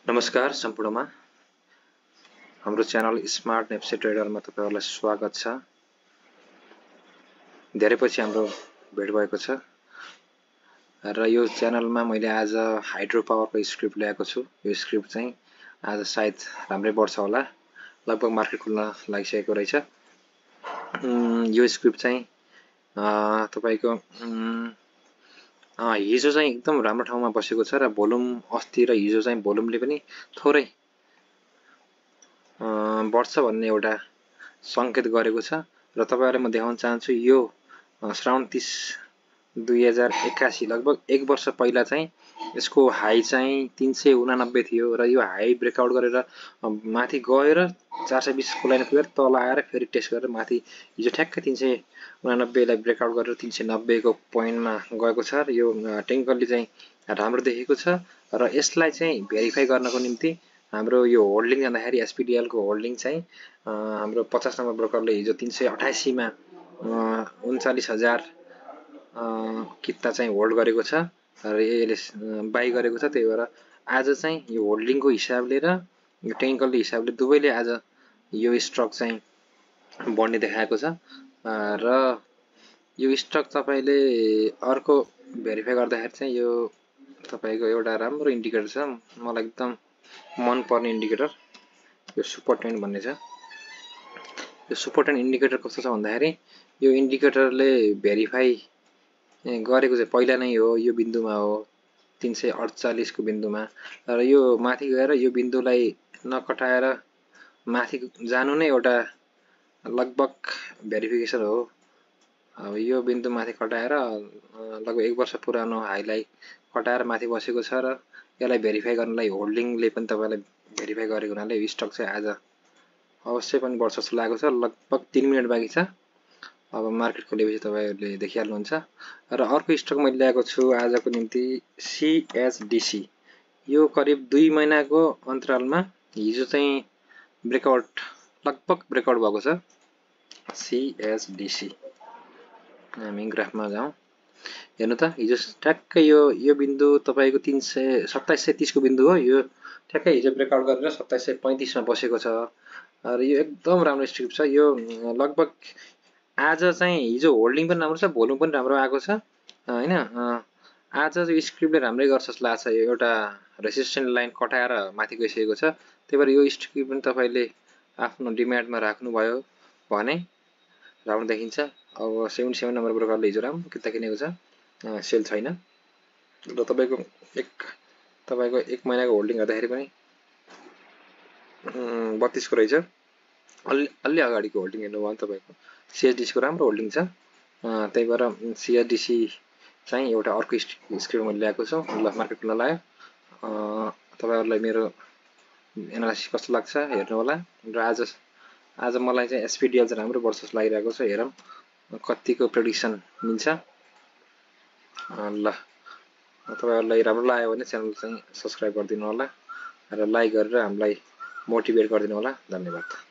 नमस्कार सम्पूर्णमा हाम्रो च्यानल स्मार्ट नेप्से ट्रेडरमा तपाईहरुलाई स्वागत छ। धेरै पछि हाम्रो भेट भएको छ र यो च्यानलमा मैले आज हाइड्रो पावरको स्क्रिप्ट ल्याएको छु। यो स्क्रिप्ट चाहिँ आज सायद राम्रै बढ्छ होला, लगभग मार्केट खुल्न लागिसकेको रहेछ। यो स्क्रिप्ट चाहिँ तपाईको हिजो चाहिँ एकदम राम्रो ठाउँमा बसेको छ र भोल्युम अस्ति र हिजो चाहिँ भोल्युमले पनि थोरै बढ्छ भन्ने एउटा संकेत गरेको छ र तपाईहरुलाई म देखाउन चाहन्छु। यो श्रावण 30 2081 लगभग 1 वर्ष पहिला चाहिँ यसको हाई चाहिँ 389 थियो र यो हाई ब्रेकआउट गरेर माथि गएर 420 को लाइन पुगेर तल आएर फेरि टेस्ट गरेर माथि हिजो ठ्याक्कै 389 लाई ब्रेकआउट गरेर 390 को पोइन्टमा गएको छ र यो टेक्निकली चाहिँ राम्रो देखेको छ र यसलाई चाहिँ भेरिफाई गर्नको निम्ति हाम्रो यो होल्डिङ जाँदाखेरि एसपीडीएल को होल्डिङ चाहिँ हाम्रो 50 नम्बर ब्रोकरले हिजो 388 मा 39000 किता चाहिँ होल्ड गरेको छ र यसले बाइ गरेको छ। त्यही भएर आज चाहिँ यो होल्डिङको हिसाबले र यो टेक्निकली हिसाबले दुवैले आज यो स्टक चाहिँ बढ्ने देखाएको छ र यो स्टक तपाईले अर्को भेरिफाई गर्दाखेरि चाहिँ यो तपाईको एउटा राम्रो इन्डिकेटर छ, मलाई एकदम मन पर्ने इन्डिकेटर यो सुपर ट्रेन्ड भन्ने छ। यो सुपर ट्रेन्ड इन्डिकेटर कस्तो छ भन्दाखेरि यो इन्डिकेटरले भेरिफाई गरेको चाहिँ पहिला नै हो, यो बिन्दुमा हो 348 को बिन्दुमा र यो माथि गएर यो बिन्दुलाई नकटाएर माथि जानु नै एउटा लगभग भेरिफिकेसन हो। अब यो बिन्दु माथि कटाएर लगभग 1 वर्ष पुरानो हाईलाई कटाएर माथि बसेको छ र यसलाई भेरिफाई गर्नलाई होल्डिङले पनि तपाईलाई भेरिफाई गरेको हुनाले यो स्टक चाहिँ आज अवश्य पनि बढ्छ जस्तो लागेको छ। लगभग 3 मिनेट बाँकी छ, अब मार्केट खोलेपछि तपाईहरुले देखिहाल्नुहुन्छ। र अर्को स्टक मैले ल्याएको छु आजको निम्ति सीएचडीसी। यो करिब 2 महिनाको अन्तरालमा हिजो चाहिँ ब्रेकआउट लगभग ब्रेकआउट भएको छ सीएचडीसी। हामी ग्राफमा जाउँ, हेर्नु त हिजो ठ्याक्कै यो बिन्दु तपाईको 2730 को बिन्दु हो। यो ठ्याक्कै हिजो ब्रेकआउट गरेर 2735 मा बसेको छ र यो एकदम राम्रो स्क्रिप्ट छ। यो लगभग आज चाहिँ हिजो होल्डिङ पनि राम्रो छ, भोल्युम पनि राम्रो आएको छ हैन। आज यो स्क्रिप्टले राम्रै गर्छ जस्तो लाग्छ। यो एउटा रेजिस्टेन्स लाइन कटाएर माथि गइसकेको छ। त्यही भएर यो स्क्रिप्ट पनि तपाईले आफ्नो डिम्याटमा राख्नु भयो भने राम्रो देखिन्छ। अब 77 नम्बर ब्रोकरले हिजो राम्रो किता किनेको छ, सेल छैन र तपाईको 1 महिनाको होल्डिङ गर्दाखेरि पनि 32 को रहेछ। अलि अगाडिको होल्डिङ हेर्नु भयो भने तपाईको सीएचडीसी को राम्रो होल्डिङ छ। त्यही भएर सीएचडीसी चाहिँ एउटा अर्को स्क्रिप्ट मैले ल्याएको छु। ल मार्केट खुल्न लाग्यो, तपाईहरुलाई मेरो एनालाइसिस कस्तो लाग्छ हेर्नु होला। र आज मलाई चाहिँ एसपीडीएल चाहिँ राम्रो बढ्छ जस्तो लागिरहेको छ। हेरौँ कतिको प्रेडिक्सन मिल्छ। ल तपाईहरुलाई राम्रो लाग्यो भने च्यानल चाहिँ सब्स्क्राइब गरिदिनु होला र लाइक गरेर हामीलाई मोटिभेट गरिदिनु होला। धन्यवाद।